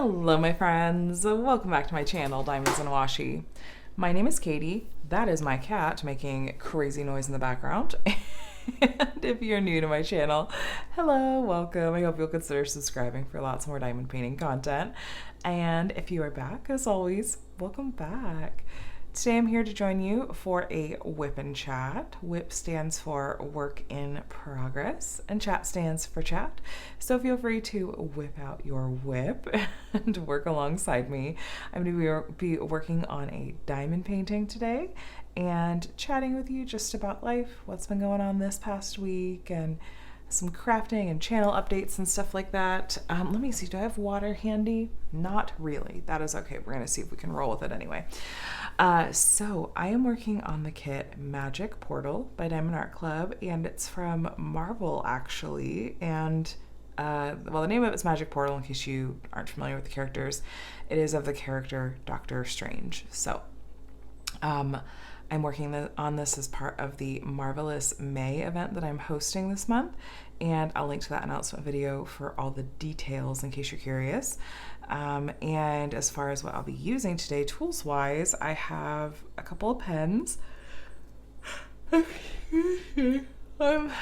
Hello my friends, welcome back to my channel, Diamonds and Washi. My name is Katie, that is my cat making crazy noise in the background. And if you're new to my channel, hello, welcome. I hope you'll consider subscribing for lots more diamond painting content. And if you are back, as always, welcome back. Today I'm here to join you for a WIP and Chat. WIP stands for Work in Progress, and Chat stands for Chat. So feel free to whip out your WIP and work alongside me. I'm going to be working on a diamond painting today and chatting with you just about life, what's been going on this past week, and some crafting and channel updates and stuff like that. Let me see, do I have water handy? Not really. That is okay. We're going to see if we can roll with it anyway. So I am working on the kit Magic Portal by Diamond Art Club, and it's from Marvel actually. And well, the name of it's Magic Portal in case you aren't familiar with the characters. It is of the character Doctor Strange. So I'm working on this as part of the Marvelous May event that I'm hosting this month, and I'll link to that announcement video for all the details in case you're curious. And as far as what I'll be using today, tools-wise, I have a couple of pens.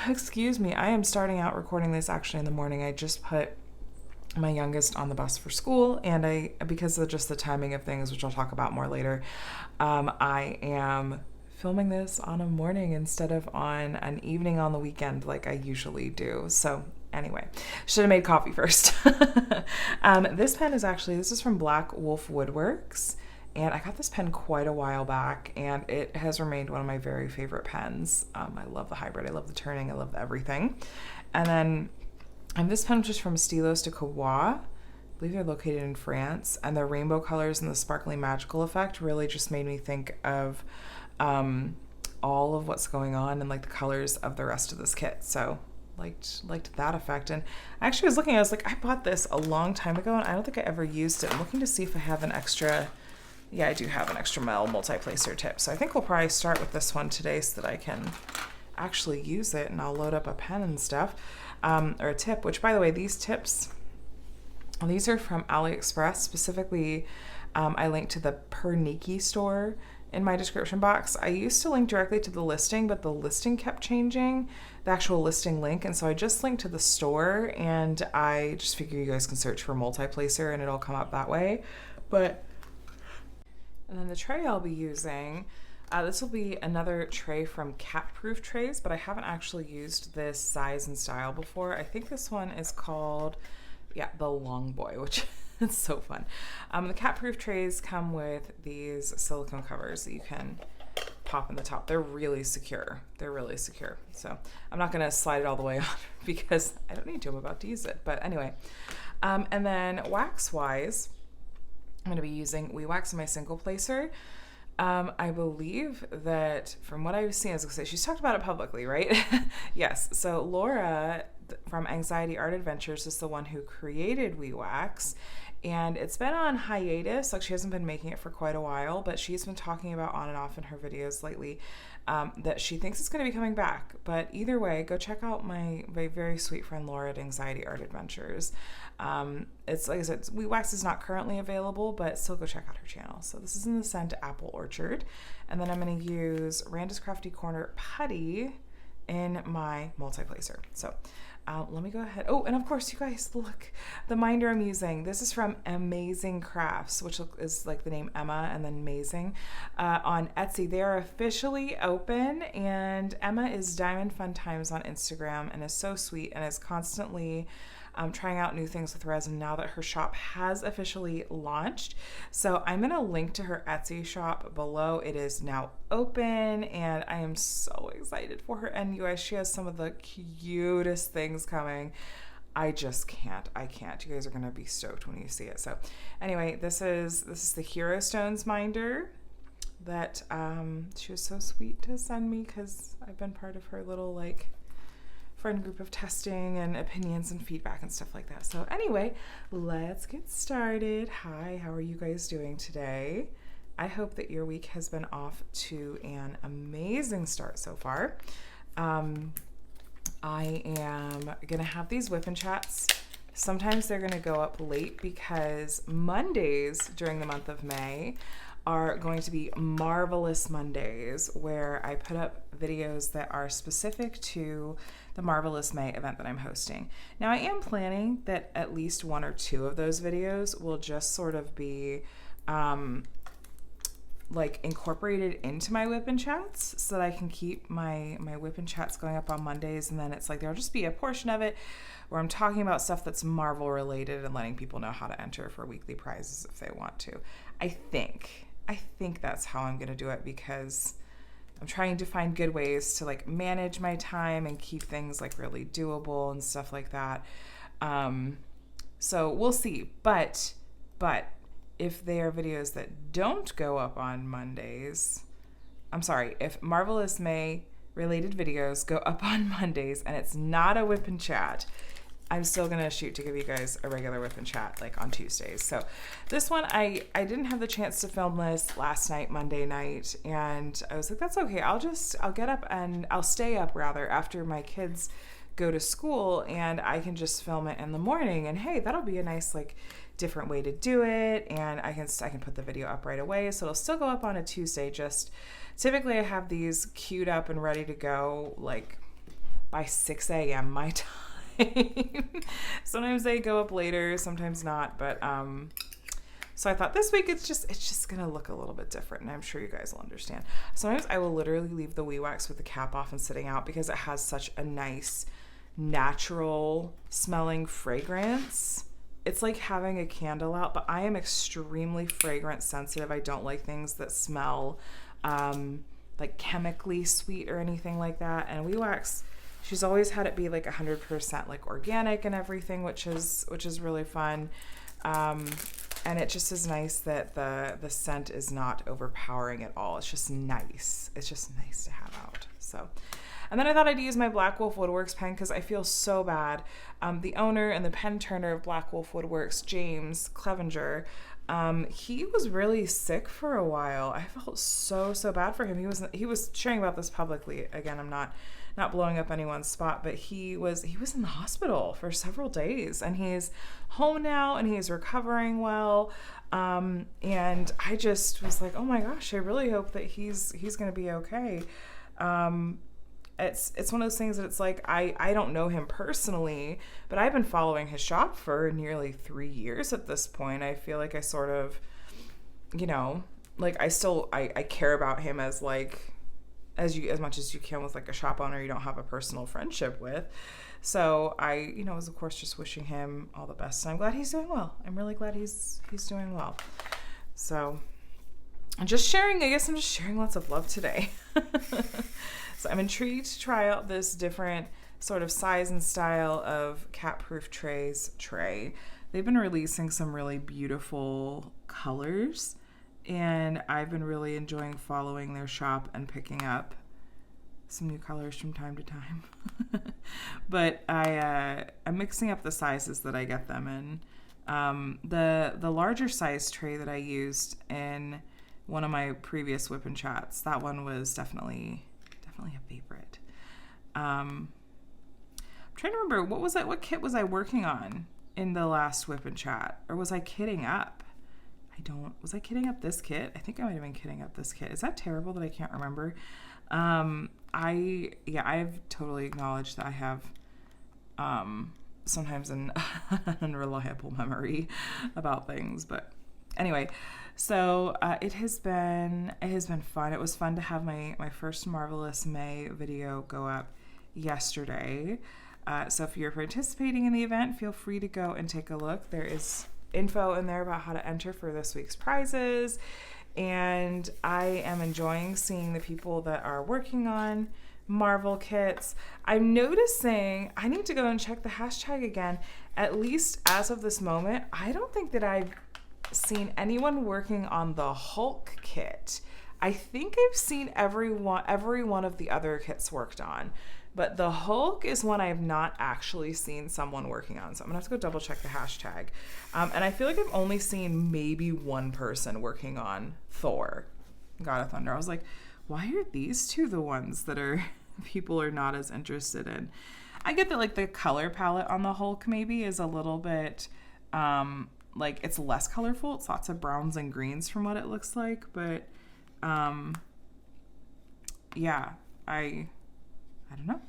Excuse me, I am starting out recording this actually in the morning. I just put my youngest on the bus for school, and because of just the timing of things, which I'll talk about more later, I am filming this on a morning instead of on an evening on the weekend like I usually do. So anyway, should have made coffee first. This pen this is from Black Wolf Woodworks, and I got this pen quite a while back, and it has remained one of my very favorite pens. I love the hybrid, I love the turning, I love everything. And then this pen was just from Stylos de Coworking. I believe they're located in France, and the rainbow colors and the sparkly magical effect really just made me think of all of what's going on and like the colors of the rest of this kit. So liked that effect. And I actually was looking, I was like, I bought this a long time ago and I don't think I ever used it. I'm looking to see if I have an extra, yeah, I do have an extra multi-placer tip. So I think we'll probably start with this one today so that I can actually use it, and I'll load up a pen and stuff. Or a tip, which by the way, these tips, these are from AliExpress. Specifically, I linked to the Perniki store in my description box. I used to link directly to the listing, but the listing kept changing, the actual listing link, and so I just linked to the store, and I just figure you guys can search for multi-placer and it'll come up that way. And then the tray I'll be using, this will be another tray from Cat-Proof Trays, but I haven't actually used this size and style before. I think this one is called, the Long Boy, which is so fun. The Cat-Proof Trays come with these silicone covers that you can pop in the top. They're really secure. So I'm not going to slide it all the way on because I don't need to. I'm about to use it. But anyway, and then wax-wise, I'm going to be using WeeWax in my single placer. I believe that from what I've seen, as I say, she's talked about it publicly, right? Yes. So Laura from Anxiety Art Adventures is the one who created WeeWax, and it's been on hiatus. Like, she hasn't been making it for quite a while, but she's been talking about on and off in her videos lately that she thinks it's going to be coming back. But either way, go check out my very sweet friend Laura at Anxiety Art Adventures. It's like I said, WeeWax is not currently available, but still go check out her channel. So this is in the scent Apple Orchard. And then I'm going to use Randa's Crafty Corner Putty in my multi-placer. So let me go ahead. Oh, and of course, you guys, look, the minder I'm using. This is from Amazing Crafts, which is like the name Emma and then Amazing, on Etsy. They are officially open, and Emma is Diamond Fun Times on Instagram and is so sweet and is constantly trying out new things with resin now that her shop has officially launched. So I'm going to link to her Etsy shop below. It is now open, and I am so excited for her. And you guys, she has some of the cutest things coming. I just can't. I can't. You guys are going to be stoked when you see it. So anyway, this is the Hero Stones minder that she was so sweet to send me, because I've been part of her little like friend group of testing and opinions and feedback and stuff like that. So anyway, let's get started. Hi, how are you guys doing today? I hope that your week has been off to an amazing start so far. I am gonna have these WIP and Chats Sometimes they're going to go up late because Mondays during the month of May are going to be Marvelous Mondays, where I put up videos that are specific to the Marvelous May event that I'm hosting. Now, I am planning that at least one or two of those videos will just sort of be like incorporated into my WIP and Chats, so that I can keep my WIP and Chats going up on Mondays, and then it's like there'll just be a portion of it where I'm talking about stuff that's Marvel related and letting people know how to enter for weekly prizes if they want to. I think that's how I'm going to do it, because I'm trying to find good ways to like manage my time and keep things like really doable and stuff like that. So we'll see. But if they are videos that don't go up on Mondays, if Marvelous May related videos go up on Mondays and it's not a WIP and Chat, I'm still going to shoot to give you guys a regular WIP and Chat like on Tuesdays. So this one, I didn't have the chance to film this last night, Monday night, and I was like, that's okay. I'll get up and I'll stay up rather after my kids go to school, and I can just film it in the morning, and hey, that'll be a nice like different way to do it, and I can put the video up right away, so it'll still go up on a Tuesday. Just typically I have these queued up and ready to go like by 6 a.m. my time. Sometimes they go up later, sometimes not, but so I thought this week it's just gonna look a little bit different, and I'm sure you guys will understand. Sometimes I will literally leave the WeeWax with the cap off and sitting out because it has such a nice natural smelling fragrance. It's like having a candle out, but I am extremely fragrance sensitive. I don't like things that smell like chemically sweet or anything like that. And WeeWax, she's always had it be like 100% like organic and everything, which is really fun. And it just is nice that the scent is not overpowering at all. It's just nice. It's just nice to have out. So, and then I thought I'd use my Black Wolf Woodworks pen because I feel so bad. The owner and the pen turner of Black Wolf Woodworks, James Clevenger, he was really sick for a while. I felt so bad for him. He was sharing about this publicly. Again, I'm not blowing up anyone's spot, but he was in the hospital for several days, and he's home now and he's recovering well. And I just was like, oh my gosh, I really hope that he's going to be okay. It's one of those things that it's like, I don't know him personally, but I've been following his shop for nearly 3 years at this point. I feel like I sort of, like I care about him as like, as much as you can with like a shop owner you don't have a personal friendship with. So I, was of course just wishing him all the best, and I'm glad he's doing well. I'm really glad he's doing well. So I'm just sharing lots of love today. So I'm intrigued to try out this different sort of size and style of cat-proof tray. They've been releasing some really beautiful colors, and I've been really enjoying following their shop and picking up some new colors from time to time. But I'm mixing up the sizes that I get them in. The larger size tray that I used in one of my previous WIP and Chats, that one was definitely a favorite. I'm trying to remember, what kit was I working on in the last WIP and Chat? Or was I kitting up? Was I kitting up this kit? I think I might have been kitting up this kit. Is that terrible that I can't remember? I've totally acknowledged that I have sometimes an unreliable memory about things, but anyway, so it has been fun. It was fun to have my first Marvelous May video go up yesterday. So if you're participating in the event, feel free to go and take a look. There is info in there about how to enter for this week's prizes, and I am enjoying seeing the people that are working on Marvel kits. I'm noticing I need to go and check the hashtag again. At least as of this moment, I don't think that I've seen anyone working on the Hulk kit. I think I've seen every one of the other kits worked on, but the Hulk is one I have not actually seen someone working on. So I'm gonna have to go double check the hashtag. And I feel like I've only seen maybe one person working on Thor, God of Thunder. I was like, why are these two the ones that people are not as interested in? I get that like the color palette on the Hulk maybe is a little bit like it's less colorful. It's lots of browns and greens from what it looks like, but yeah, I don't know.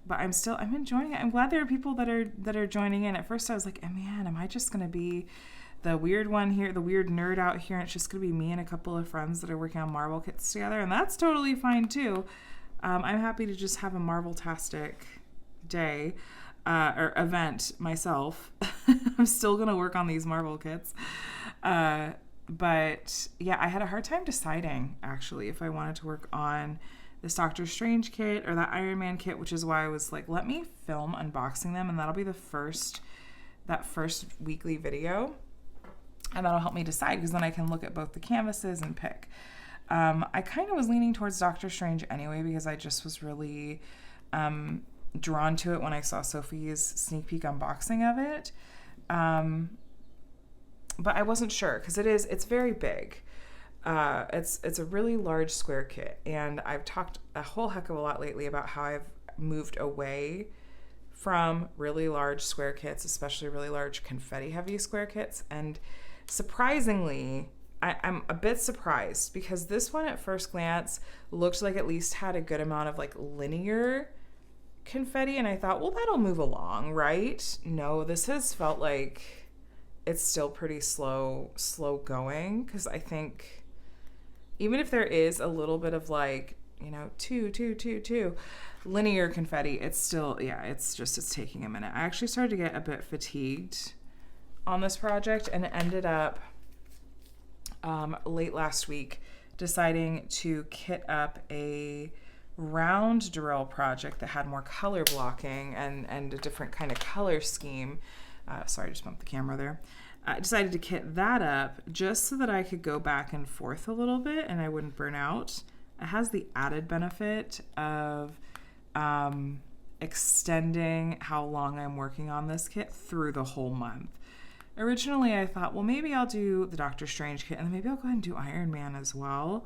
But I'm enjoying it. I'm glad there are people that are joining in. At first I was like, oh man, am I just gonna be the weird one here, the weird nerd out here, and it's just gonna be me and a couple of friends that are working on Marvel kits together, and that's totally fine too. I'm happy to just have a Marvel-tastic day or event myself. I'm still gonna work on these Marvel kits. But yeah, I had a hard time deciding actually if I wanted to work on this Doctor Strange kit or that Iron Man kit, which is why I was like, let me film unboxing them, and that'll be that first weekly video, and that'll help me decide, because then I can look at both the canvases and pick. I kind of was leaning towards Doctor Strange anyway, because I just was really drawn to it when I saw Sophie's sneak peek unboxing of it. But I wasn't sure, because it's very big. It's a really large square kit, and I've talked a whole heck of a lot lately about how I've moved away from really large square kits, especially really large confetti heavy square kits. And surprisingly, I'm a bit surprised, because this one at first glance looked like at least had a good amount of like linear confetti, and I thought, well, that'll move along, right? No, this has felt like it's still pretty slow going, because I think even if there is a little bit of like, you know, two linear confetti, it's still, yeah, it's taking a minute. I actually started to get a bit fatigued on this project, and ended up late last week deciding to kit up a round drill project that had more color blocking and a different kind of color scheme. Sorry, I just bumped the camera there. I decided to kit that up just so that I could go back and forth a little bit and I wouldn't burn out. It has the added benefit of extending how long I'm working on this kit through the whole month. Originally, I thought, well, maybe I'll do the Doctor Strange kit, and then maybe I'll go ahead and do Iron Man as well.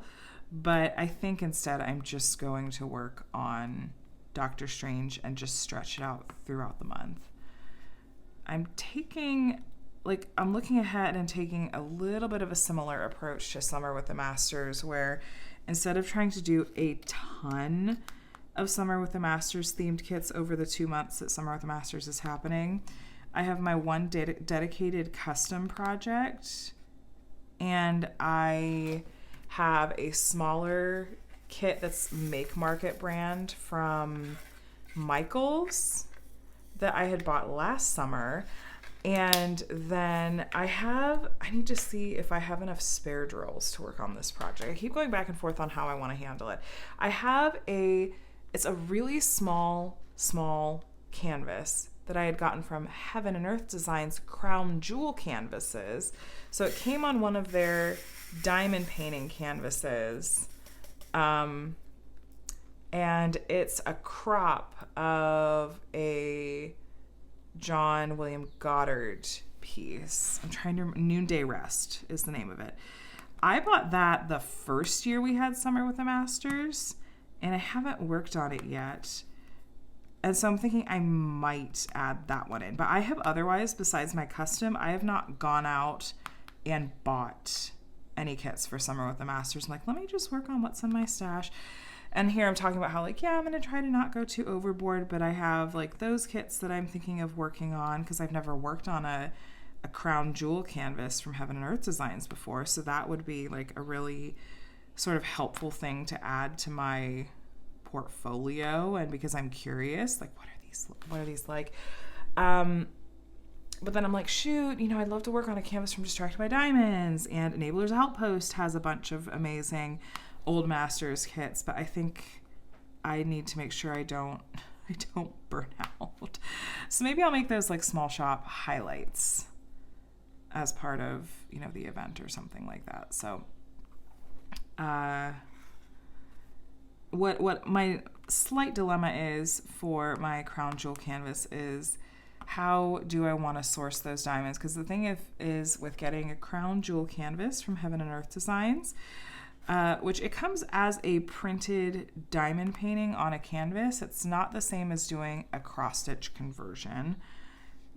But I think instead I'm just going to work on Doctor Strange and just stretch it out throughout the month. I'm looking ahead and taking a little bit of a similar approach to Summer with the Masters, where instead of trying to do a ton of Summer with the Masters themed kits over the 2 months that Summer with the Masters is happening, I have my one dedicated custom project, and I have a smaller kit that's Make Market brand from Michaels that I had bought last summer. And then I need to see if I have enough spare drills to work on this project. I keep going back and forth on how I want to handle it. It's a really small canvas that I had gotten from Heaven and Earth Designs crown jewel canvases. So it came on one of their diamond painting canvases. And it's a crop of a John William Goddard piece. Noonday Rest is the name of it. I bought that the first year we had Summer with the Masters, and I haven't worked on it yet. And so I'm thinking I might add that one in. But I have otherwise, besides my custom, I have not gone out and bought any kits for Summer with the Masters. I'm like, let me just work on what's in my stash. And here I'm talking about how, like, yeah, I'm going to try to not go too overboard, but I have, like, those kits that I'm thinking of working on, because I've never worked on a crown jewel canvas from Heaven and Earth Designs before. So that would be, like, a really sort of helpful thing to add to my portfolio. And because I'm curious, like, what are these like? But then I'm like, shoot, I'd love to work on a canvas from Distracted by Diamonds, and Enablers Outpost has a bunch of amazing old Masters kits, but I think I need to make sure I don't burn out. So maybe I'll make those like small shop highlights as part of, the event or something like that. So what my slight dilemma is for my crown jewel canvas is, how do I want to source those diamonds? Because the thing is with getting a crown jewel canvas from Heaven and Earth Designs, which it comes as a printed diamond painting on a canvas. It's not the same as doing a cross-stitch conversion.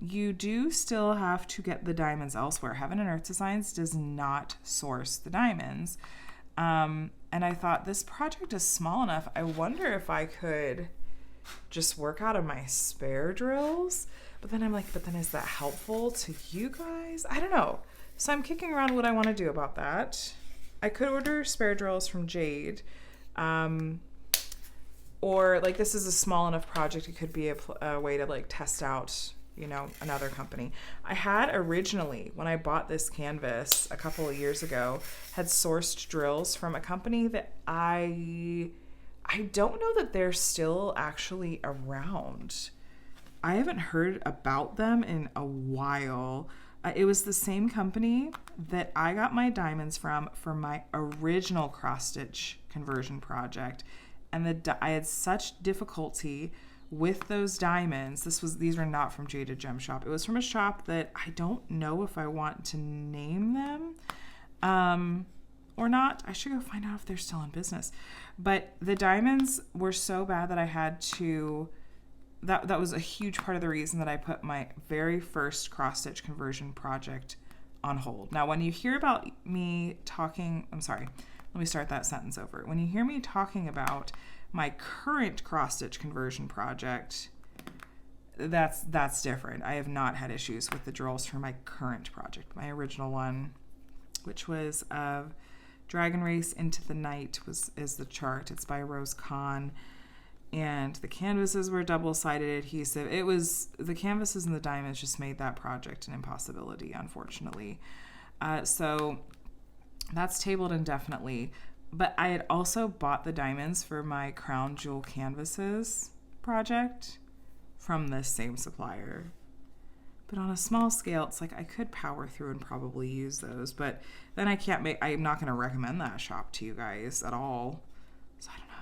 You do still have to get the diamonds elsewhere. Heaven and Earth Designs does not source the diamonds. And I thought, this project is small enough. I wonder if I could just work out of my spare drills. But then I'm like, but then is that helpful to you guys? I don't know. So I'm kicking around what I want to do about that. I could order spare drills from Jade. Or like, this is a small enough project. It could be a way to like test out, you know, another company. I had originally, when I bought this canvas a couple of years ago, had sourced drills from a company that I don't know that they're still actually around. I haven't heard about them in a while. It was the same company that I got my diamonds from for my original cross-stitch conversion project. And I had such difficulty with those diamonds. These were not from Jaded Gem Shop. It was from a shop that I don't know if I want to name them or not. I should go find out if they're still in business. But the diamonds were so bad that I had to... That was a huge part of the reason that I put my very first cross-stitch conversion project on hold. Now, when you hear about me talking... I'm sorry. Let me start that sentence over. When you hear me talking about my current cross-stitch conversion project, that's different. I have not had issues with the drills for my current project. My original one, which was of Dragon Race Into the Night, is the chart. It's by Rose Kahn. And the canvases were double-sided adhesive. It was, the canvases and the diamonds just made that project an impossibility, unfortunately. So that's tabled indefinitely. But I had also bought the diamonds for my Crown Jewel canvases project from this same supplier. But on a small scale, it's like I could power through and probably use those. But then I'm not going to recommend that shop to you guys at all. So I don't know.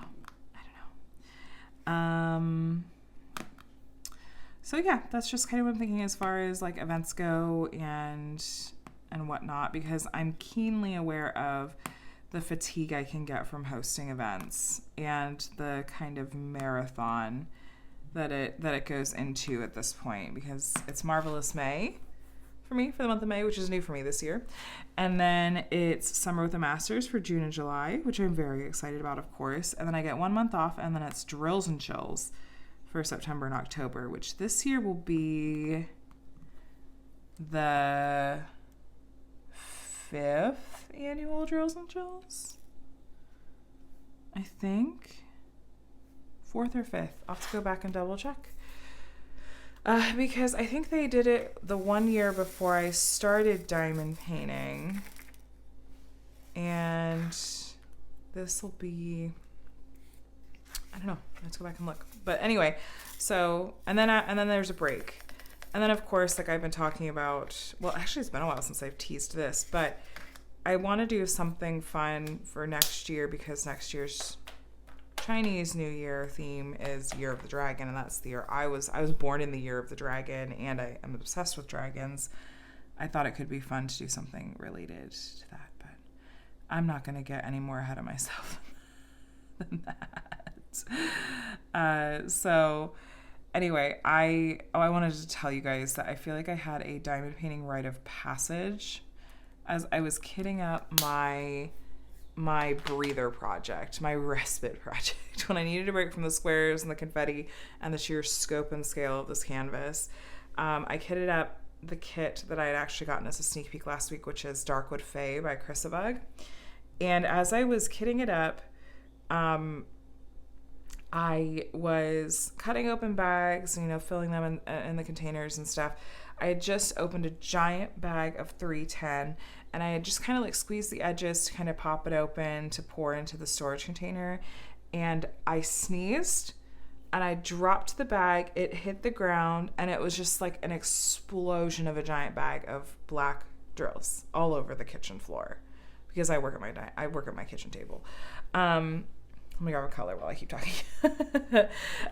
So yeah, that's just kind of what I'm thinking as far as like events go and whatnot, because I'm keenly aware of the fatigue I can get from hosting events and the kind of marathon that it goes into at this point, because it's Marvelous May for me for the month of May, which is new for me this year. And then it's Summer with the Masters for June and July, which I'm very excited about, of course. And then I get 1 month off, and then it's Drills and Chills for September and October, which this year will be the 5th annual Drills and Chills, I think. 4th or 5th. I'll have to go back and double check. Because I think they did it the 1 year before I started diamond painting. And this will be... I don't know. Let's go back and look. But anyway, so... And then there's a break. And then, of course, like I've been talking about... Well, actually, it's been a while since I've teased this. But I want to do something fun for next year, because next year's Chinese New Year theme is Year of the Dragon, and that's the year I was born in the Year of the Dragon, and I am obsessed with dragons. I thought it could be fun to do something related to that, but I'm not going to get any more ahead of myself than that. So anyway, I wanted to tell you guys that I feel like I had a diamond painting rite of passage as I was kitting up my breather project, my respite project, when I needed a break from the squares and the confetti and the sheer scope and scale of this canvas. I kitted up the kit that I had actually gotten as a sneak peek last week, which is Darkwood Fae by Chrysabug. And as I was kitting it up, I was cutting open bags, filling them in the containers and stuff. I had just opened a giant bag of 310, and I had just kind of like squeezed the edges to kind of pop it open to pour into the storage container. And I sneezed and I dropped the bag. It hit the ground, and it was just like an explosion of a giant bag of black drills all over the kitchen floor, because I work at my kitchen table. Let me grab a color while I keep talking.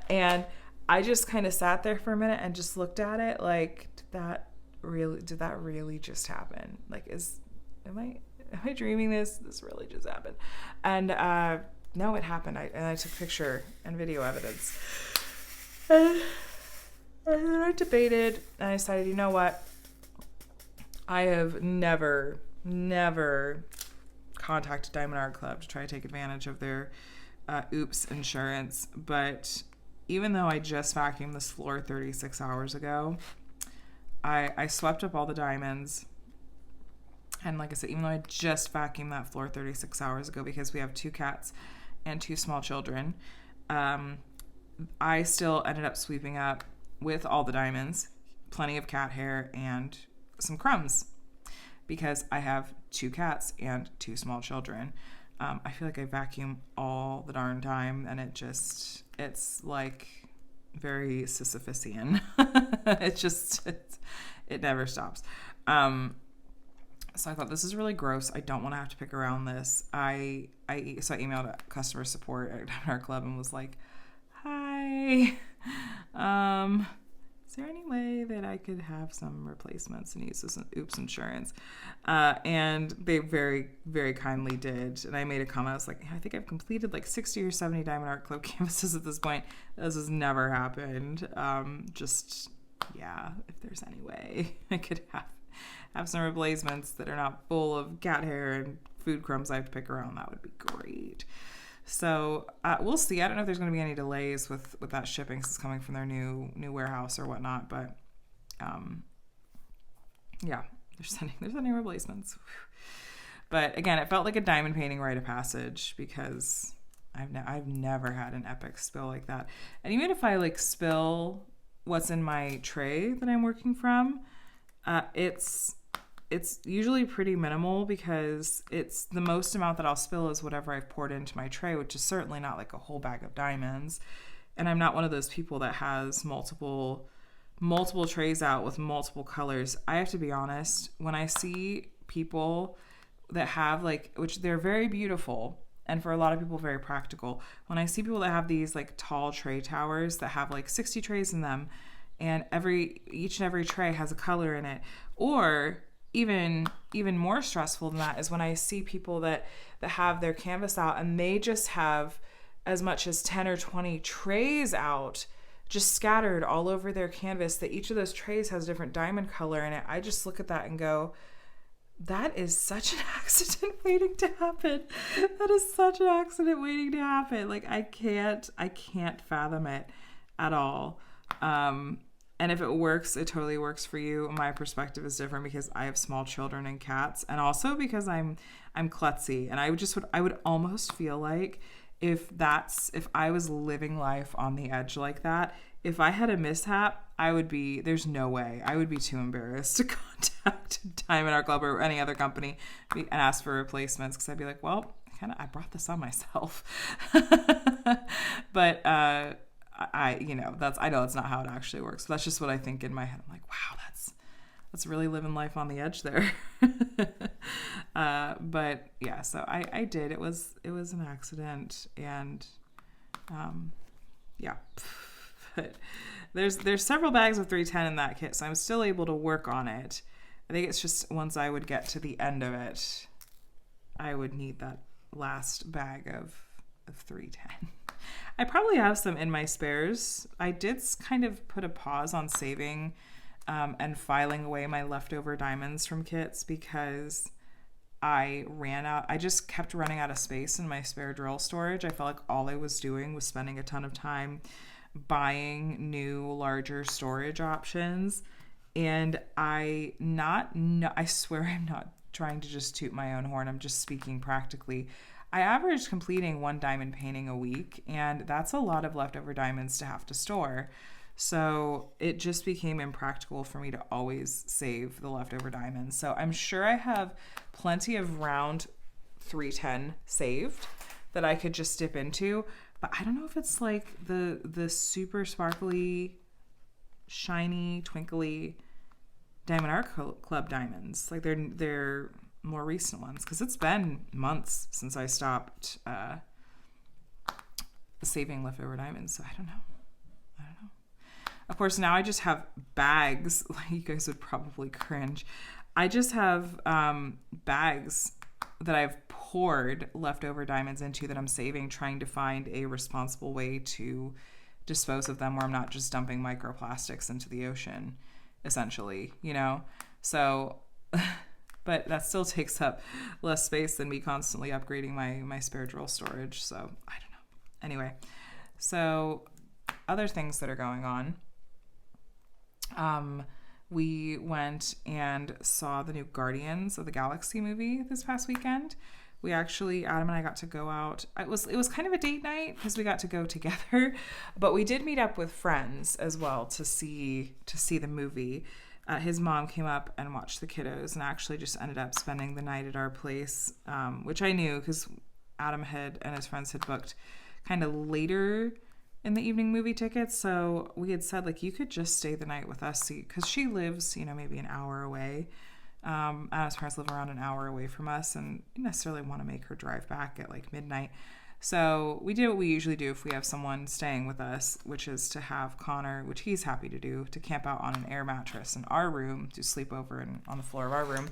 And I just kind of sat there for a minute and just looked at it like, did that really just happen? Like, am am I dreaming this? This really just happened. And no, it happened. I took picture and video evidence. And then I debated, and I decided, you know what? I have never contacted Diamond Art Club to try to take advantage of their oops insurance. But even though I just vacuumed this floor 36 hours ago, I swept up all the diamonds. And like I said, even though I just vacuumed that floor 36 hours ago because we have 2 cats and 2 small children, I still ended up sweeping up with all the diamonds, plenty of cat hair, and some crumbs because I have 2 cats and 2 small children. I feel like I vacuum all the darn time, and it's like very Sisyphusian. It never stops. So I thought, this is really gross. I don't want to have to pick around this. So I emailed customer support at our club and was like, hi, is there any way that I could have some replacements and use this oops insurance? And they very, very kindly did. And I made a comment. I was like, I think I've completed like 60 or 70 Diamond Art Club canvases at this point. This has never happened. If there's any way I could have some replacements that are not full of cat hair and food crumbs I have to pick around, that would be great. So we'll see. I don't know if there's going to be any delays with that shipping because it's coming from their new warehouse or whatnot. But they're sending replacements. But again, it felt like a diamond painting rite of passage because I've never had an epic spill like that. And even if I like spill what's in my tray that I'm working from, it's usually pretty minimal because it's the most amount that I'll spill is whatever I've poured into my tray, which is certainly not like a whole bag of diamonds. And I'm not one of those people that has multiple trays out with multiple colors. I have to be honest, when I see people that have which they're very beautiful and for a lot of people very practical, when I see people that have these like tall tray towers that have like 60 trays in them and each and every tray has a color in it, or even more stressful than that is when I see people that have their canvas out and they just have as much as 10 or 20 trays out just scattered all over their canvas, that each of those trays has a different diamond color in it. I just look at that and go, that is such an accident waiting to happen. That is such an accident waiting to happen. Like I can't fathom it at all. And if it works, it totally works for you. My perspective is different because I have small children and cats, and also because I'm klutzy, and I would almost feel like if I was living life on the edge like that, if I had a mishap, there's no way. I would be too embarrassed to contact Diamond Art Club or any other company and ask for replacements because I'd be like, well, I brought this on myself. But I know that's not how it actually works. But that's just what I think in my head. I'm like, wow, that's really living life on the edge there. But yeah, so I did. It was an accident, and yeah. But there's several bags of 310 in that kit, so I'm still able to work on it. I think it's just once I would get to the end of it, I would need that last bag of 310. I probably have some in my spares. I did kind of put a pause on saving and filing away my leftover diamonds from kits because I just kept running out of space in my spare drill storage. I felt like all I was doing was spending a ton of time buying new, larger storage options. And I swear I'm not trying to just toot my own horn. I'm just speaking practically. I averaged completing 1 diamond painting a week, and that's a lot of leftover diamonds to have to store. So it just became impractical for me to always save the leftover diamonds. So I'm sure I have plenty of round 310 saved that I could just dip into, but I don't know if it's like the super sparkly, shiny, twinkly Diamond Art Club diamonds. Like they're more recent ones, because it's been months since I stopped saving leftover diamonds. So I don't know. Of course, now I just have bags. Like, you guys would probably cringe. I just have bags I've poured leftover diamonds into that I'm saving, trying to find a responsible way to dispose of them where I'm not just dumping microplastics into the ocean, essentially, you know? So, but that still takes up less space than me constantly upgrading my spare drill storage. So, I don't know. Anyway, so other things that are going on. We went and saw the new Guardians of the Galaxy movie this past weekend. We actually, Adam and I got to go out. It was kind of a date night because we got to go together, but we did meet up with friends as well to see the movie. His mom came up and watched the kiddos and actually just ended up spending the night at our place, which I knew because Adam and his friends had booked kind of later in the evening movie tickets. So we had said, like, you could just stay the night with us because she lives, maybe an hour away. Adam's parents live around an hour away from us and didn't necessarily want to make her drive back at like midnight. So we did what we usually do if we have someone staying with us, which is to have Connor, which he's happy to do, to camp out on an air mattress in our room, to sleep over on the floor of our room,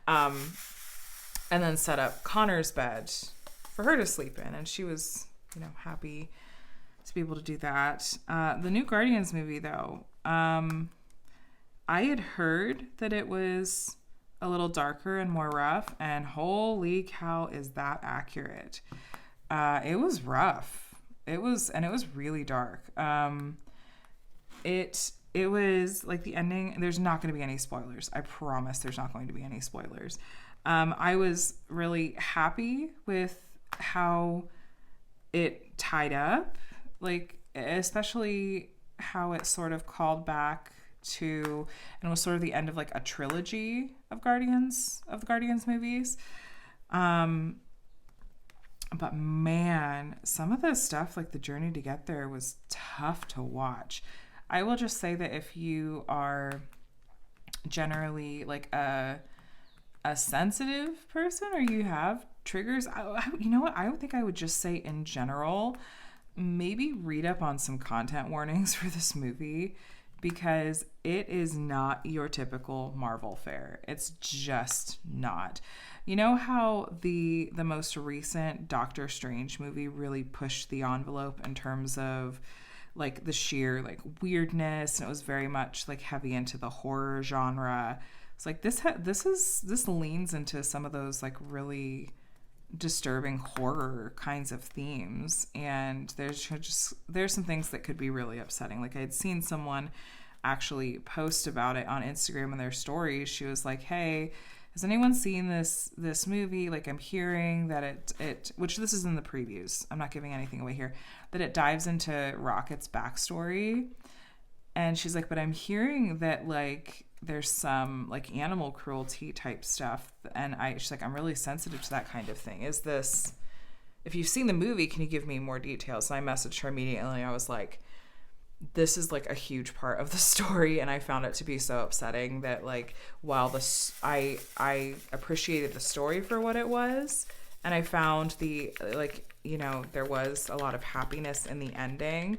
and then set up Connor's bed for her to sleep in. And she was, happy to be able to do that. The new Guardians movie, though, I had heard that it was a little darker and more rough, and holy cow, is that accurate. It was rough. It was really dark. It was like the ending. There's not going to be any spoilers. I promise there's not going to be any spoilers. I was really happy with how it tied up, like especially how it sort of called back to and was sort of the end of like a trilogy of Guardians movies. But man, some of the stuff, like the journey to get there, was tough to watch. I will just say that if you are generally like a sensitive person or you have triggers, you know what? I would think I would just say in general, maybe read up on some content warnings for this movie because it is not your typical Marvel fare. It's just not. You know how the most recent Doctor Strange movie really pushed the envelope in terms of like the sheer like weirdness, and it was very much like heavy into the horror genre. It's like this leans into some of those like really disturbing horror kinds of themes, and there's some things that could be really upsetting. Like I had seen someone actually post about it on Instagram in their stories. She was like, "Hey, has anyone seen this movie? Like I'm hearing that it which this is in the previews. I'm not giving anything away here. That it dives into Rocket's backstory." And she's like, "But I'm hearing that like there's some like animal cruelty type stuff." And she's like, "I'm really sensitive to that kind of thing. If you've seen the movie, can you give me more details?" And I messaged her immediately. I was like, this is like a huge part of the story, and I found it to be so upsetting that like while I appreciated the story for what it was, and I found the like there was a lot of happiness in the ending,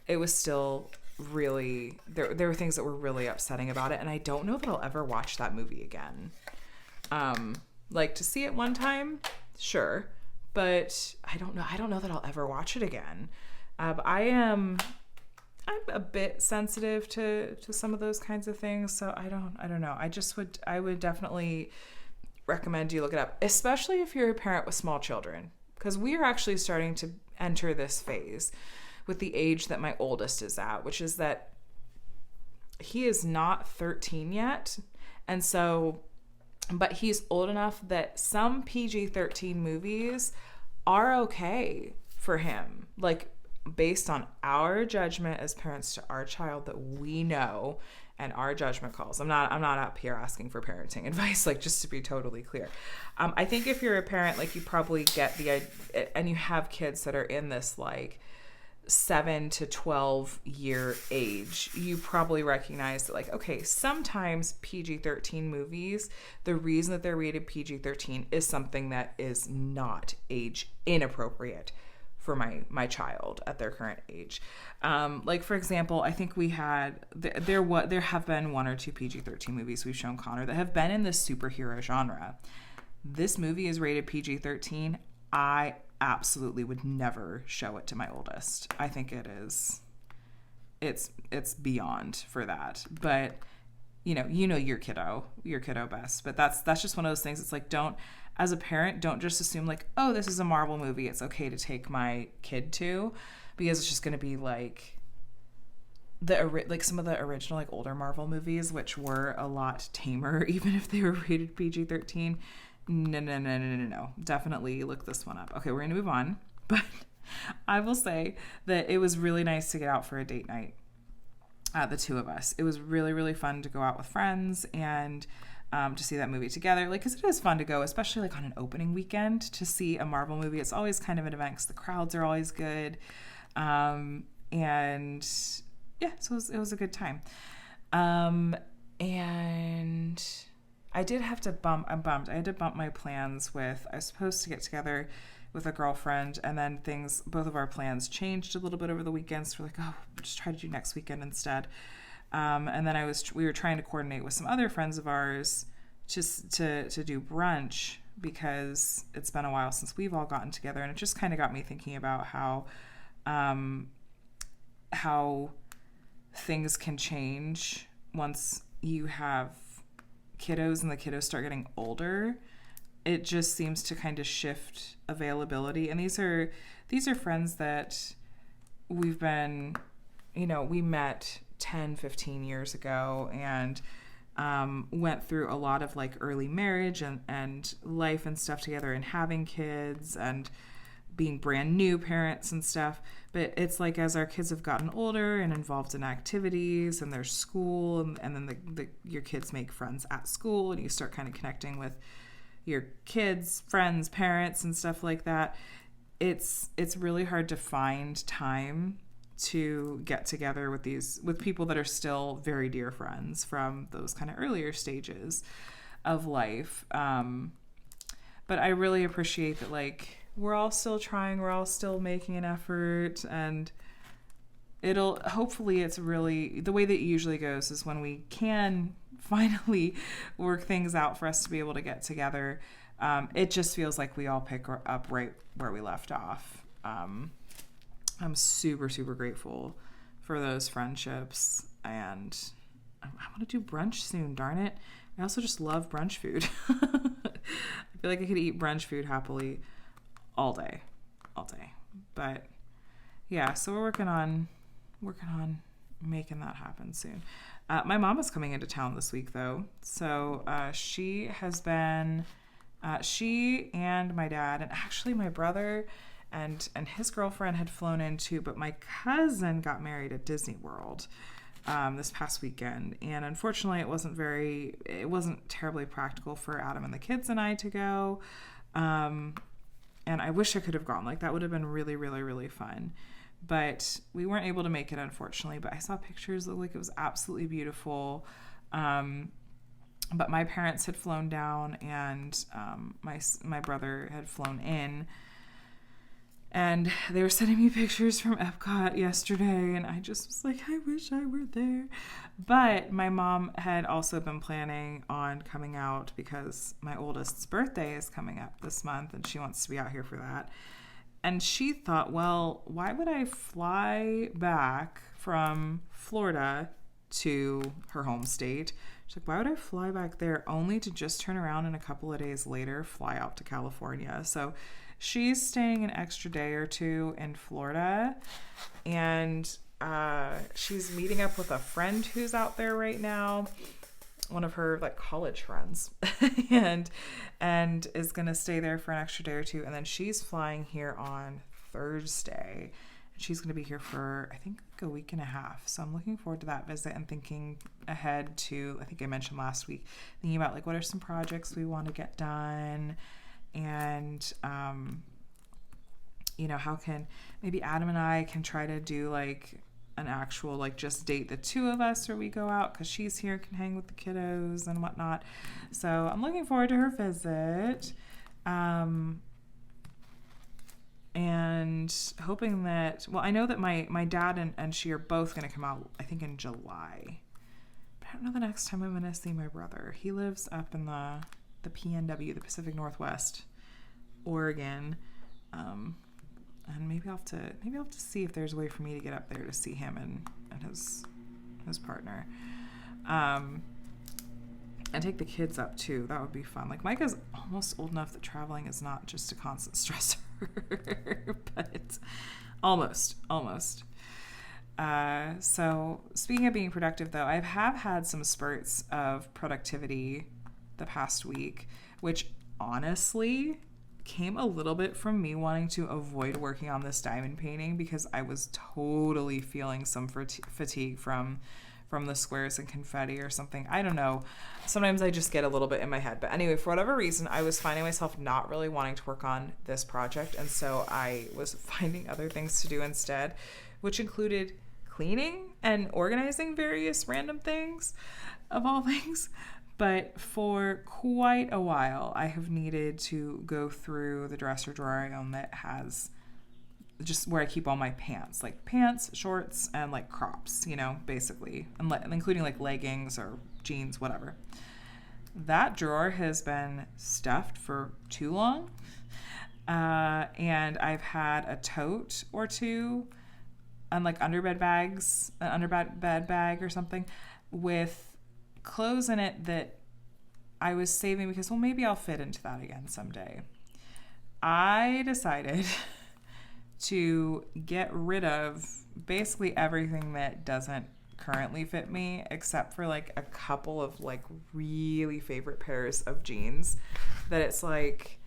it was still really there were things that were really upsetting about it, and I don't know that I'll ever watch that movie again. Like to see it one time, sure, but I don't know that I'll ever watch it again. I'm a bit sensitive to some of those kinds of things, so I don't know. I would definitely recommend you look it up, especially if you're a parent with small children, because we are actually starting to enter this phase with the age that my oldest is at, which is that he is not 13 yet, and so, but he's old enough that some PG-13 movies are okay for him, like based on our judgment as parents to our child that we know and our judgment calls. I'm not up here asking for parenting advice, like just to be totally clear. I think if you're a parent, like you probably get the, and you have kids that are in this like 7 to 12 year age, you probably recognize that like, okay, sometimes PG-13 movies, the reason that they're rated PG-13 is something that is not age inappropriate for my child at their current age. Like for example, I think we had there have been 1 or 2 PG-13 movies we've shown Connor that have been in the superhero genre, this movie is rated PG-13. I absolutely would never show it to my oldest. I think it's beyond for that. But your kiddo best. But that's just one of those things. It's like, as a parent, don't just assume like, oh, this is a Marvel movie, it's okay to take my kid to, because it's just going to be like some of the original like older Marvel movies, which were a lot tamer, even if they were rated PG-13. No. Definitely look this one up. Okay, we're going to move on. But I will say that it was really nice to get out for a date night. The two of us. It was really, really fun to go out with friends and to see that movie together. Like, because it is fun to go, especially like on an opening weekend, to see a Marvel movie. It's always kind of an event because the crowds are always good. And yeah, so it was a good time. And I did have to I'm bummed. I had to bump my plans I was supposed to get together with a girlfriend, and then both of our plans changed a little bit over the weekend. So we're like, oh, we'll just try to do next weekend instead. And then we were trying to coordinate with some other friends of ours just to do brunch, because it's been a while since we've all gotten together, and it just kind of got me thinking about how things can change once you have kiddos and the kiddos start getting older. It just seems to kind of shift availability. And these are friends that we've been, we met 10, 15 years ago, and went through a lot of like early marriage and life and stuff together, and having kids and being brand new parents and stuff. But it's like, as our kids have gotten older and involved in activities and their school, and then your kids make friends at school, and you start kind of connecting with your kids, friends, parents, and stuff like that. It's really hard to find time to get together with people that are still very dear friends from those kind of earlier stages of life. But I really appreciate that, like, we're all still trying, we're all still making an effort, and hopefully it's really, the way that it usually goes is when we can finally work things out for us to be able to get together, it just feels like we all pick up right where we left off. I'm super, super grateful for those friendships, and I want to do brunch soon, darn it. I also just love brunch food. I feel like I could eat brunch food happily all day. But yeah, so we're working on making that happen soon. My mom is coming into town this week, though. So she and my dad, and actually my brother and his girlfriend had flown in too, but my cousin got married at Disney World this past weekend, and unfortunately it wasn't terribly practical for Adam and the kids and I to go. And I wish I could have gone. Like, that would have been really, really, really fun. But we weren't able to make it, unfortunately. But I saw pictures that looked like it was absolutely beautiful. But my parents had flown down, and my brother had flown in. And they were sending me pictures from Epcot yesterday, and I just was like, I wish I were there. But my mom had also been planning on coming out because my oldest's birthday is coming up this month, and she wants to be out here for that. And she thought, well, why would I fly back from Florida to her home state? She's like, why would I fly back there only to just turn around and a couple of days later fly out to California? So she's staying an extra day or two in Florida, and she's meeting up with a friend who's out there right now, one of her like college friends, and is gonna stay there for an extra day or two, and then she's flying here on Thursday, and she's gonna be here for, I think, like a week and a half. So I'm looking forward to that visit and thinking ahead to, I think I mentioned last week, thinking about like what are some projects we want to get done. And, how can maybe Adam and I can try to do like an actual, like, just date the two of us, or we go out because she's here, can hang with the kiddos and whatnot. So I'm looking forward to her visit. And hoping that, well, I know that my dad and she are both going to come out, I think, in July. But I don't know the next time I'm going to see my brother. He lives up in the the PNW, the Pacific Northwest, Oregon. And maybe I'll have to see if there's a way for me to get up there to see him and his partner. And take the kids up too. That would be fun. Like, Micah's almost old enough that traveling is not just a constant stressor, but almost. So speaking of being productive though, I have had some spurts of productivity the past week, which honestly came a little bit from me wanting to avoid working on this diamond painting because I was totally feeling some fatigue from the squares and confetti or something. I don't know. Sometimes I just get a little bit in my head. But anyway, for whatever reason, I was finding myself not really wanting to work on this project. And so I was finding other things to do instead, which included cleaning and organizing various random things, of all things. But for quite a while, I have needed to go through the dresser drawer I own that has just where I keep all my pants, like pants, shorts, and like crops, basically, and including like leggings or jeans, whatever. That drawer has been stuffed for too long. And I've had a tote or two and like underbed bags, an underbed bag or something with clothes in it that I was saving because, well, maybe I'll fit into that again someday. I decided to get rid of basically everything that doesn't currently fit me, except for like a couple of like really favorite pairs of jeans that it's like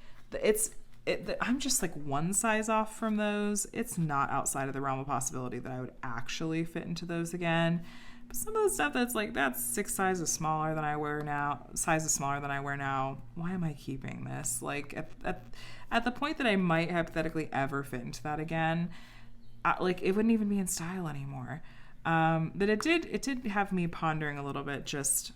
I'm just like one size off from those. It's not outside of the realm of possibility that I would actually fit into those again. But some of the stuff that's like, that's 6 sizes smaller than I wear now. Why am I keeping this? Like at the point that I might hypothetically ever fit into that again, like it wouldn't even be in style anymore. But it did have me pondering a little bit, just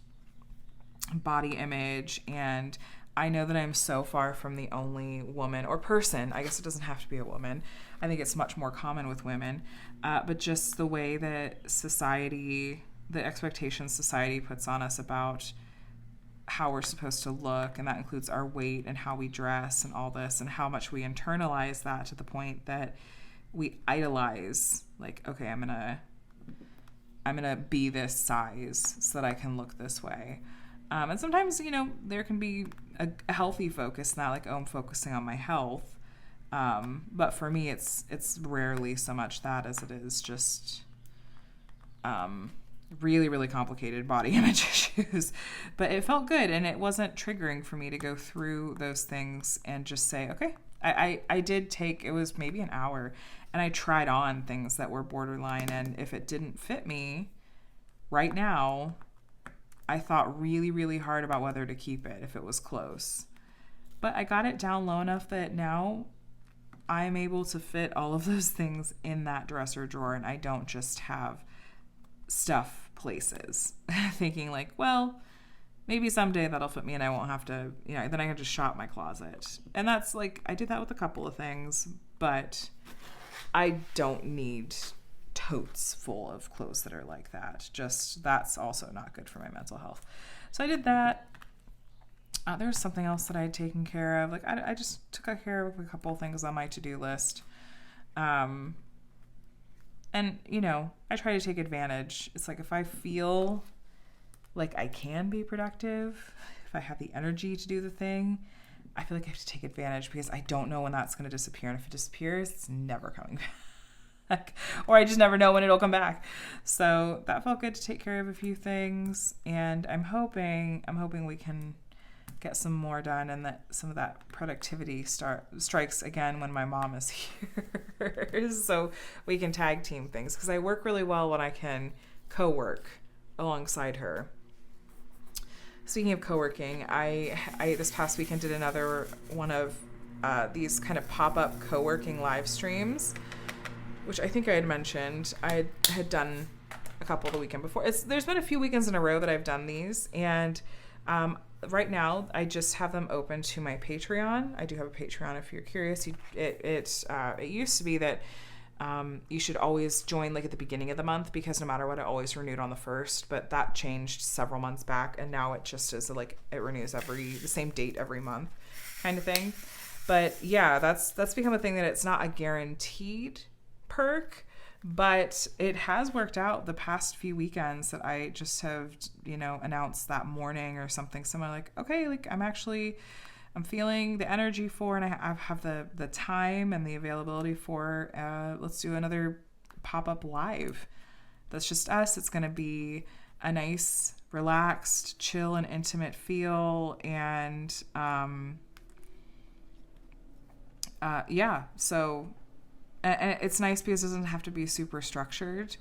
body image. And I know that I'm so far from the only woman or person, I guess it doesn't have to be a woman. I think it's much more common with women, but just the way that the expectations society puts on us about how we're supposed to look, and that includes our weight and how we dress and all this, and how much we internalize that to the point that we idolize, like, okay, I'm gonna be this size so that I can look this way. And sometimes, there can be a healthy focus in that, like, oh, I'm focusing on my health. But for me, it's rarely so much that as it is just really, really complicated body image issues. But it felt good, and it wasn't triggering for me to go through those things and just say, okay, I did take, it was maybe an hour, and I tried on things that were borderline, and if it didn't fit me right now, I thought really, really hard about whether to keep it if it was close. But I got it down low enough that now I'm able to fit all of those things in that dresser drawer, and I don't just have stuff places thinking like, well, maybe someday that'll fit me and I won't have to, then I can just shop my closet. And that's like, I did that with a couple of things, but I don't need totes full of clothes that are like that. Just, that's also not good for my mental health. So I did that. There was something else that I had taken care of. Like, I just took care of a couple of things on my to-do list. And, I try to take advantage. It's like, if I feel like I can be productive, if I have the energy to do the thing, I feel like I have to take advantage, because I don't know when that's going to disappear. And if it disappears, it's never coming back. Or I just never know when it'll come back. So that felt good to take care of a few things. And I'm hoping we can get some more done, and that some of that productivity strikes again when my mom is here. So we can tag team things, because I work really well when I can co-work alongside her. Speaking of co-working, I this past weekend did another one of these kind of pop-up co-working live streams, which I think I had mentioned. I had done a couple the weekend before. There's been a few weekends in a row that I've done these, and right now I just have them open to my Patreon. I do have a Patreon if you're curious. It used to be that You should always join like at the beginning of the month, because no matter what, it always renewed on the 1st, but that changed several months back, and now it just is like it renews the same date every month kind of thing. But yeah, that's become a thing, that it's not a guaranteed perk, but it has worked out the past few weekends that I just have, announced that morning or something similar, like, okay, like I'm feeling the energy for, and I have the time and the availability for, let's do another pop-up live. That's just us. It's going to be a nice, relaxed, chill, and intimate feel. And, so, and it's nice because it doesn't have to be super structured.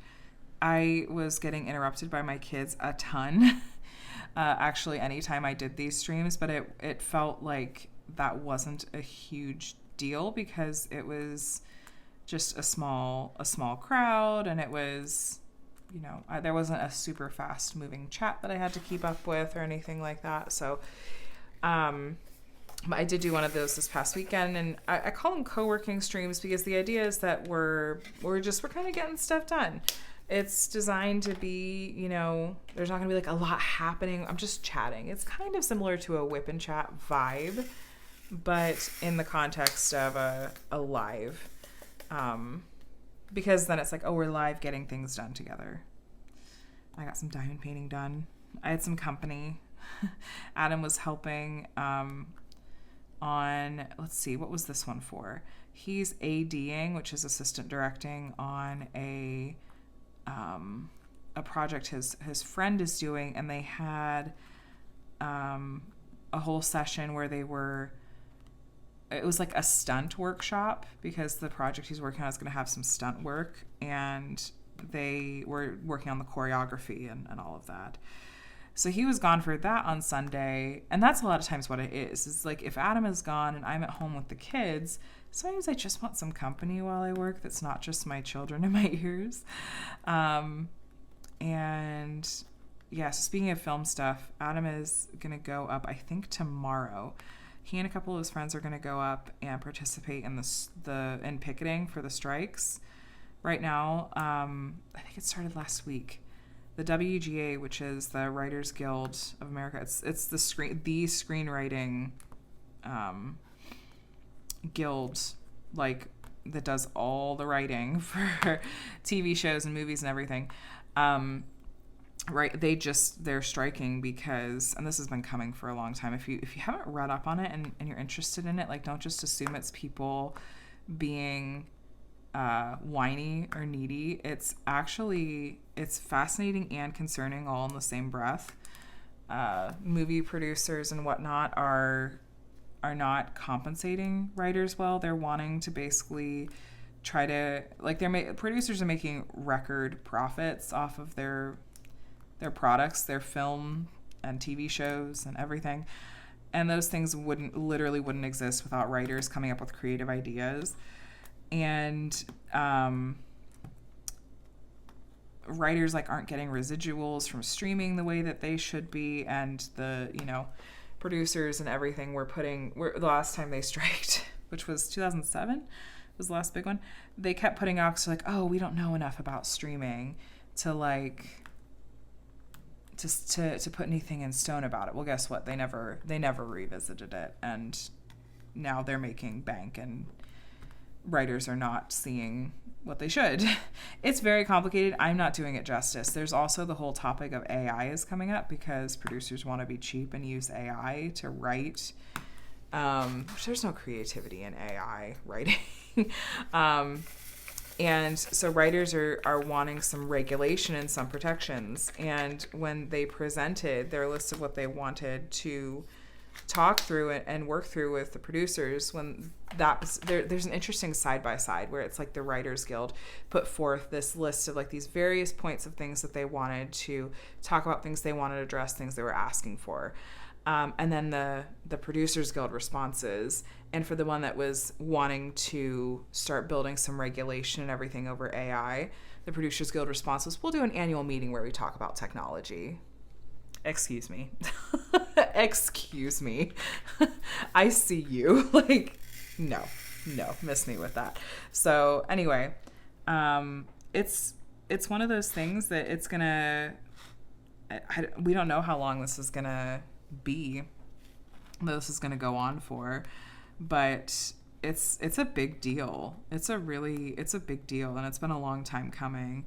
I was getting interrupted by my kids a ton. Actually, anytime I did these streams, but it felt like that wasn't a huge deal, because it was just a small crowd, and it was, there wasn't a super fast moving chat that I had to keep up with or anything like that. So, but I did do one of those this past weekend, and I call them co-working streams, because the idea is that we're kind of getting stuff done. It's designed to be, there's not going to be like a lot happening. I'm just chatting. It's kind of similar to a WIP and Chat vibe, but in the context of a live. Because then it's like, oh, we're live getting things done together. I got some diamond painting done. I had some company. Adam was helping on, let's see, what was this one for? He's ADing, which is assistant directing, on a project his friend is doing, and they had a whole session where it was like a stunt workshop, because the project he's working on is going to have some stunt work, and they were working on the choreography and all of that. So he was gone for that on Sunday, and that's a lot of times what it is. It's like, if Adam is gone and I'm at home with the kids, sometimes I just want some company while I work that's not just my children in my ears. And yeah, so speaking of film stuff, Adam is going to go up, I think, tomorrow. He and a couple of his friends are going to go up and participate in in picketing for the strikes. Right now, I think it started last week. The WGA, which is the Writers Guild of America, it's the screenwriting guild, like, that does all the writing for TV shows and movies and everything. Right, they're striking because, and this has been coming for a long time, if you haven't read up on it and you're interested in it, like, don't just assume it's people being whiny or needy. It's fascinating and concerning all in the same breath. Movie producers and whatnot are not compensating writers well. They're wanting to basically try to, like, producers are making record profits off of their products, their film and TV shows and everything. And those things wouldn't exist without writers coming up with creative ideas. And writers, like, aren't getting residuals from streaming the way that they should be. And the, producers and everything the last time they striked, which was 2007, was the last big one. They kept putting out, so like, oh, we don't know enough about streaming to, like, to put anything in stone about it. Well, guess what? They never revisited it, and now they're making bank, and writers are not seeing what they should. It's very complicated. I'm not doing it justice. There's also the whole topic of AI is coming up, because producers want to be cheap and use AI to write. There's no creativity in AI writing. And so writers are wanting some regulation and some protections. And when they presented their list of what they wanted to talk through and work through with the producers, when there's an interesting side-by-side where it's like the Writers Guild put forth this list of, like, these various points of things that they wanted to talk about, things they wanted to address, things they were asking for. And then the Producers Guild responses. And for the one that was wanting to start building some regulation and everything over AI, the Producers Guild response was, we'll do an annual meeting where we talk about technology. Excuse me. Excuse me. I see you. Like, no, miss me with that. So anyway, It's one of those things that it's gonna. We don't know how long this is gonna be. This is gonna go on for, but it's a big deal. It's a big deal, and it's been a long time coming.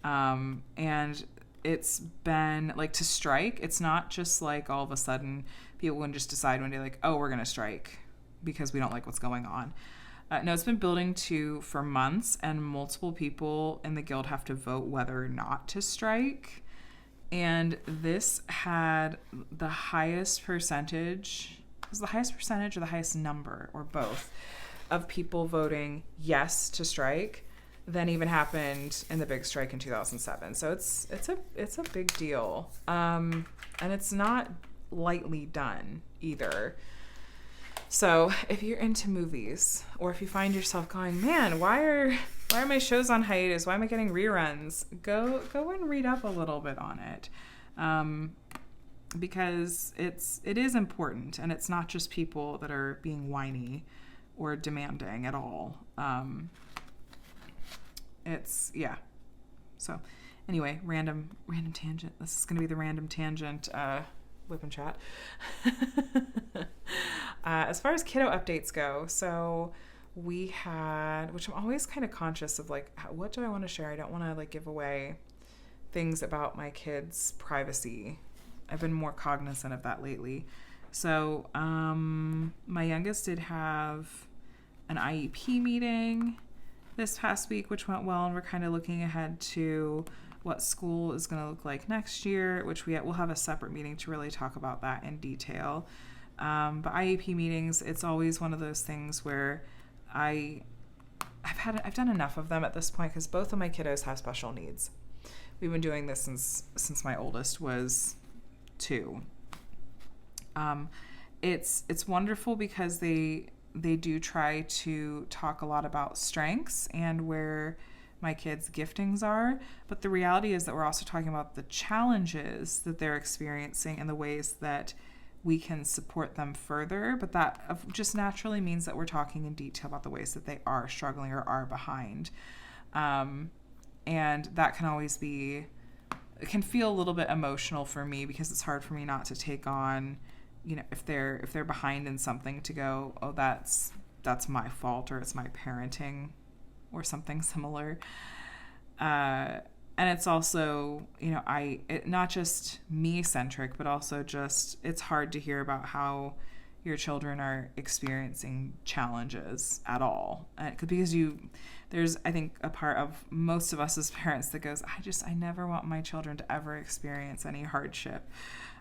And it's been like, to strike, it's not just like all of a sudden people can just decide one day like, oh, we're going to strike because we don't like what's going on. No, it's been building for months, and multiple people in the guild have to vote whether or not to strike. And this had the highest percentage, or the highest number, or both, of people voting yes to strike than even happened in the big strike in 2007. So it's a big deal, and it's not lightly done either. So if you're into movies, or if you find yourself going, man, why are my shows on hiatus? Why am I getting reruns? Go and read up a little bit on it, because it is important, and it's not just people that are being whiny or demanding at all. So anyway, random tangent. This is going to be the random tangent WIP and Chat. As far as kiddo updates go, so we had, which I'm always kind of conscious of, like, what do I want to share? I don't want to like give away things about my kids' privacy. I've been more cognizant of that lately. So my youngest did have an IEP meeting this past week, which went well, and we're kind of looking ahead to what school is going to look like next year, which we'll have a separate meeting to really talk about that in detail. But IEP meetings, it's always one of those things where I've done enough of them at this point, because both of my kiddos have special needs. We've been doing this since my oldest was 2. It's wonderful because they do try to talk a lot about strengths and where my kids' giftings are, but the reality is that we're also talking about the challenges that they're experiencing and the ways that we can support them further. But that just naturally means that we're talking in detail about the ways that they are struggling or are behind. And that can always it can feel a little bit emotional for me, because it's hard for me not to take on, if they're behind in something, to go, oh, that's my fault, or it's my parenting, or something similar. And it's also, not just me-centric, but also just, it's hard to hear about how your children are experiencing challenges at all. Because there's, I think, a part of most of us as parents that goes, I never want my children to ever experience any hardship.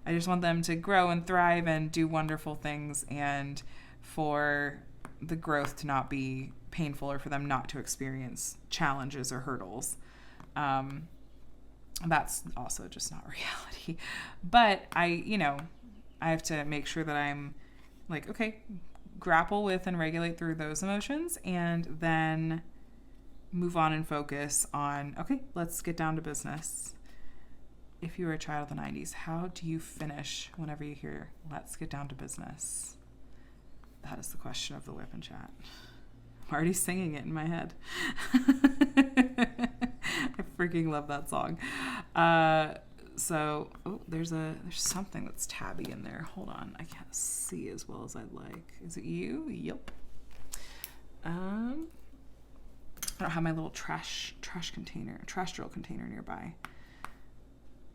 I just want them to grow and thrive and do wonderful things, and for the growth to not be painful, or for them not to experience challenges or hurdles. That's also just not reality. But I have to make sure that I'm like, okay, grapple with and regulate through those emotions, and then move on and focus on, okay, let's get down to business. If you were a child of the 90s, how do you finish whenever you hear, let's get down to business? That is the question of the WIP and Chat. I'm already singing it in my head. I freaking love that song. There's something that's tabby in there. Hold on. I can't see as well as I'd like. Is it you? Yep. I don't have my little trash drill container nearby.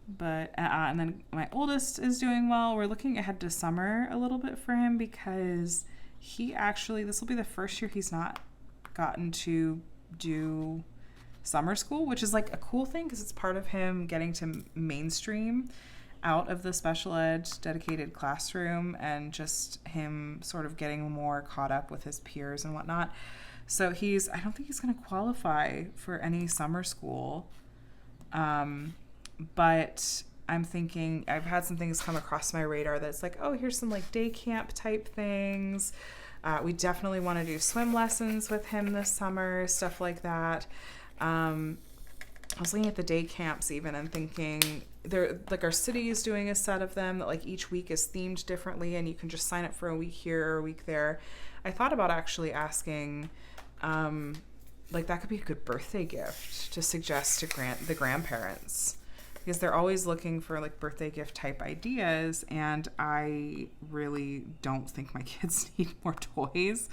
But, and then my oldest is doing well. We're looking ahead to summer a little bit for him, because this will be the first year he's not gotten to do summer school, which is like a cool thing, because it's part of him getting to mainstream out of the special ed dedicated classroom, and just him sort of getting more caught up with his peers and whatnot. So I don't think he's going to qualify for any summer school. But I'm thinking, I've had some things come across my radar that's like, oh, here's some like day camp type things. We definitely want to do swim lessons with him this summer, stuff like that. I was looking at the day camps even, and thinking, they're like, our city is doing a set of them that like each week is themed differently, and you can just sign up for a week here or a week there. I thought about actually asking like that could be a good birthday gift to suggest to the grandparents, because they're always looking for like birthday gift type ideas, and I really don't think my kids need more toys.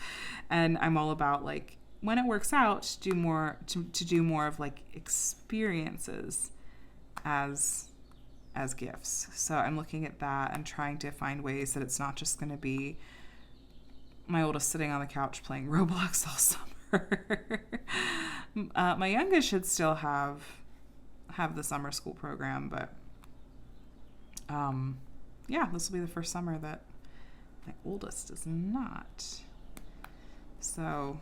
And I'm all about like, when it works out, to do more of like experiences as gifts. So I'm looking at that and trying to find ways that it's not just going to be my oldest sitting on the couch playing Roblox all summer. My youngest should still have the summer school program, but yeah, this will be the first summer that my oldest does not. So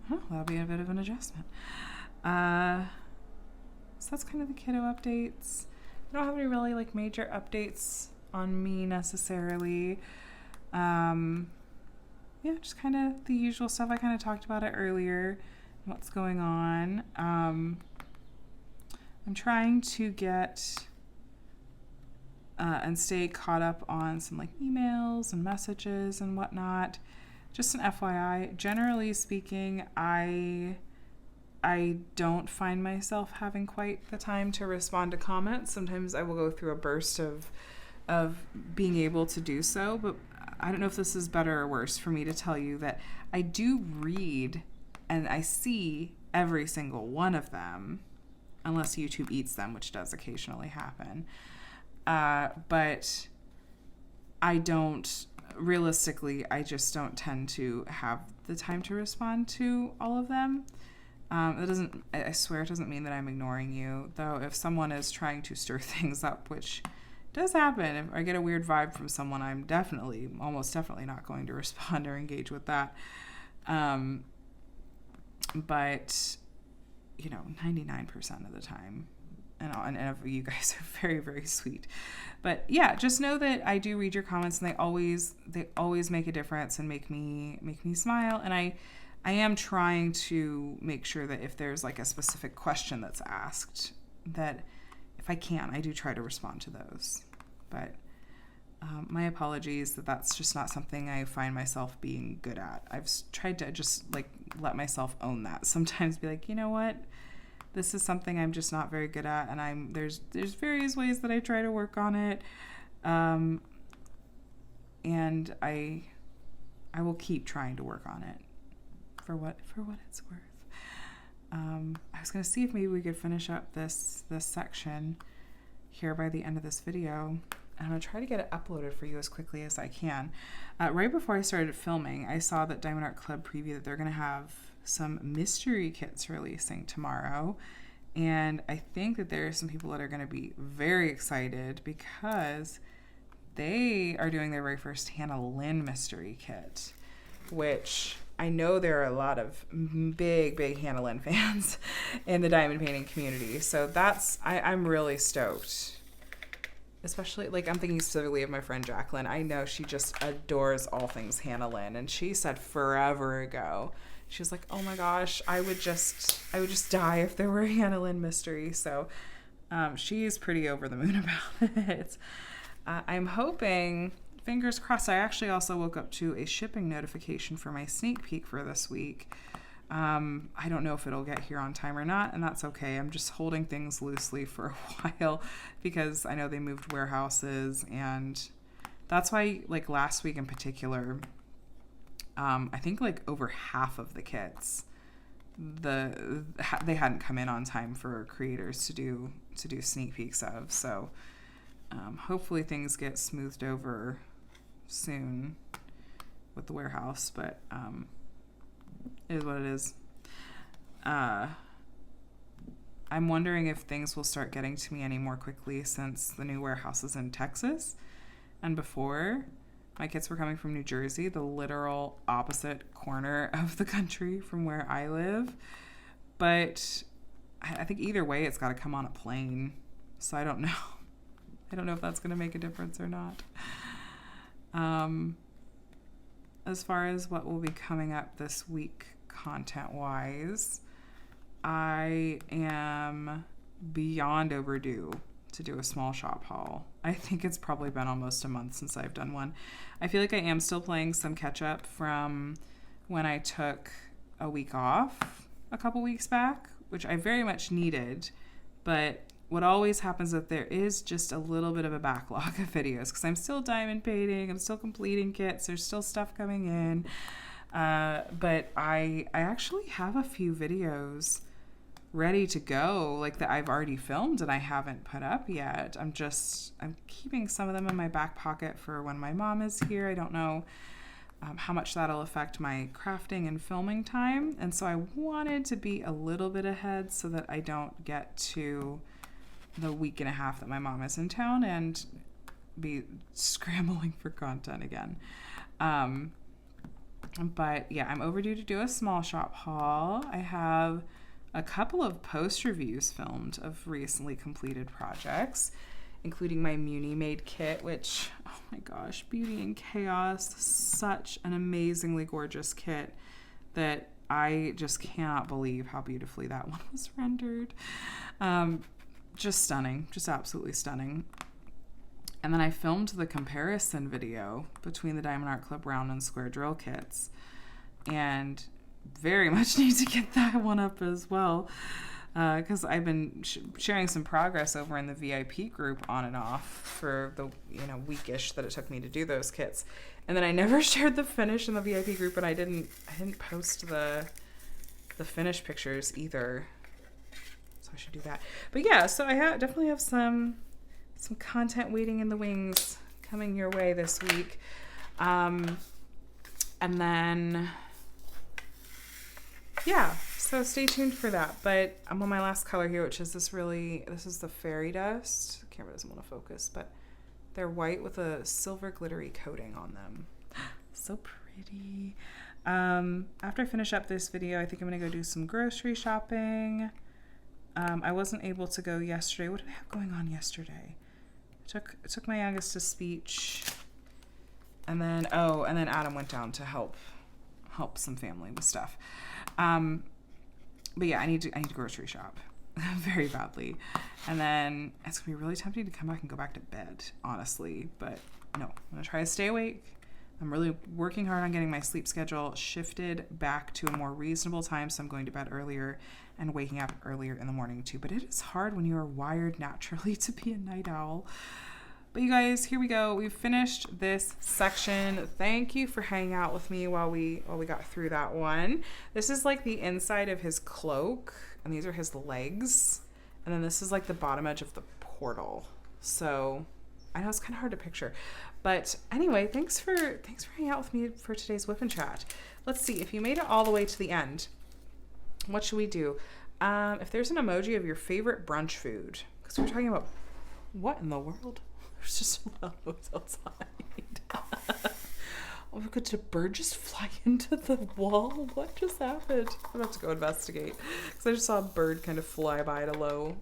that'll be a bit of an adjustment. So that's kind of the kiddo updates. I don't have any really like major updates on me necessarily. Yeah, just kind of the usual stuff. I kind of talked about it earlier, what's going on. I'm trying to get and stay caught up on some like emails and messages and whatnot. Just an FYI, generally speaking, I don't find myself having quite the time to respond to comments. Sometimes I will go through a burst of being able to do so, but I don't know if this is better or worse for me to tell you that I do read and I see every single one of them, unless YouTube eats them, which does occasionally happen. But I don't, realistically, I just don't tend to have the time to respond to all of them. That doesn't, I swear it doesn't mean that I'm ignoring you, though. If someone is trying to stir things up, which does happen, if I get a weird vibe from someone, I'm almost definitely not going to respond or engage with that. But, 99% of the time, and you guys are very, very sweet. But yeah, just know that I do read your comments, and they always make a difference and make me smile. And I am trying to make sure that if there's like a specific question that's asked, that if I can, I do try to respond to those. But my apologies that's just not something I find myself being good at. I've tried to just like let myself own that. Sometimes be like, you know what? This is something I'm just not very good at, and there's various ways that I try to work on it. And I will keep trying to work on it for what it's worth. I was going to see if maybe we could finish up this section here by the end of this video. I'm going to try to get it uploaded for you as quickly as I can. Right before I started filming, I saw that Diamond Art Club preview that they're going to have some mystery kits releasing tomorrow. And I think that there are some people that are going to be very excited because they are doing their very first Hannah Lynn mystery kit, which I know there are a lot of big Hannah Lynn fans in the diamond painting community. So I'm really stoked. Especially, like, I'm thinking specifically of my friend Jacqueline. I know she just adores all things Hannah Lynn, and she said forever ago, she was like, oh my gosh, I would just die if there were a Hannah Lynn mystery. So she's pretty over the moon about it. I'm hoping, fingers crossed. I actually also woke up to a shipping notification for my sneak peek for this week. I don't know if it'll get here on time or not, and that's okay. I'm just holding things loosely for a while because I know they moved warehouses, and that's why, like, last week in particular, I think like over half of the kits, they hadn't come in on time for creators to do sneak peeks of. So hopefully things get smoothed over soon with the warehouse, but it is what it is. I'm wondering if things will start getting to me any more quickly since the new warehouse is in Texas. And before, my kits were coming from New Jersey, the literal opposite corner of the country from where I live. But I think either way, it's got to come on a plane. So I don't know. I don't know if that's going to make a difference or not. As far as what will be coming up this week content-wise, I am beyond overdue to do a small shop haul. I think it's probably been almost a month since I've done one. I feel like I am still playing some catch up from when I took a week off a couple weeks back, which I very much needed. But what always happens is that there is just a little bit of a backlog of videos because I'm still diamond painting, I'm still completing kits, there's still stuff coming in. But I actually have a few videos ready to go, like that I've already filmed and I haven't put up yet. I'm keeping some of them in my back pocket for when my mom is here. I don't know how much that'll affect my crafting and filming time. And so I wanted to be a little bit ahead so that I don't get to the week and a half that my mom is in town and be scrambling for content again. But yeah, I'm overdue to do a small shop haul. I have a couple of post reviews filmed of recently completed projects, including my Muni Made kit, which, oh my gosh, Beauty and Chaos, such an amazingly gorgeous kit that I just cannot believe how beautifully that one was rendered. Just stunning, just absolutely stunning. And then I filmed the comparison video between the Diamond Art Club round and square drill kits, and very much need to get that one up as well, because I've been sharing some progress over in the VIP group on and off for the weekish that it took me to do those kits, and then I never shared the finish in the VIP group, and I didn't post the finished pictures either, so I should do that. But yeah, so I definitely have some content waiting in the wings coming your way this week, and then yeah, so stay tuned for that. But I'm on my last color here, which is this is the fairy dust. The camera doesn't want to focus, but they're white with a silver glittery coating on them. So pretty. After I finish up this video, I think I'm gonna go do some grocery shopping. I wasn't able to go yesterday. What did I have going on yesterday? I took my youngest to speech, and then Adam went down to help some family with stuff. But yeah, I need to grocery shop very badly. And then it's gonna be really tempting to come back and go back to bed, honestly. But no, I'm gonna try to stay awake. I'm really working hard on getting my sleep schedule shifted back to a more reasonable time. So I'm going to bed earlier and waking up earlier in the morning too. But it is hard when you are wired naturally to be a night owl. But you guys, here we go. We've finished this section. Thank you for hanging out with me while we got through that one. This is like the inside of his cloak, and these are his legs. And then this is like the bottom edge of the portal. So I know it's kind of hard to picture. But anyway, thanks for hanging out with me for today's WIP and Chat. Let's see, if you made it all the way to the end, what should we do? If there's an emoji of your favorite brunch food, because we were talking about what in the world? There's just a lot of noise outside. Oh my god, did a bird just fly into the wall? What just happened? I'm about to go investigate, because I just saw a bird kind of fly by at a low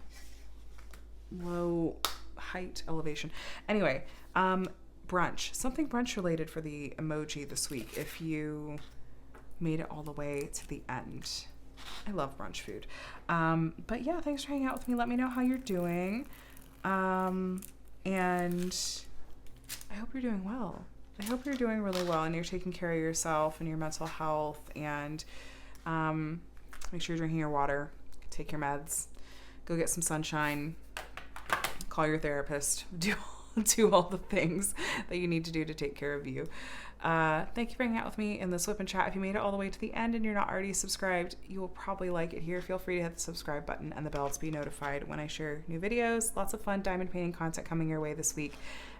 height elevation. Anyway, brunch. Something brunch related for the emoji this week, if you made it all the way to the end. I love brunch food. But yeah, thanks for hanging out with me. Let me know how you're doing. And I hope you're doing well. I hope you're doing really well and you're taking care of yourself and your mental health, and make sure you're drinking your water, take your meds, go get some sunshine, call your therapist, do all the things that you need to do to take care of you. Thank you for hanging out with me in this WIP and Chat. If you made it all the way to the end and you're not already subscribed, you will probably like it here. Feel free to hit the subscribe button and the bell to be notified when I share new videos. Lots of fun diamond painting content coming your way this week,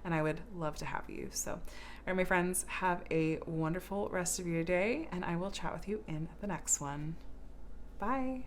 and I would love to have you. So, all right, my friends, have a wonderful rest of your day, and I will chat with you in the next one. Bye.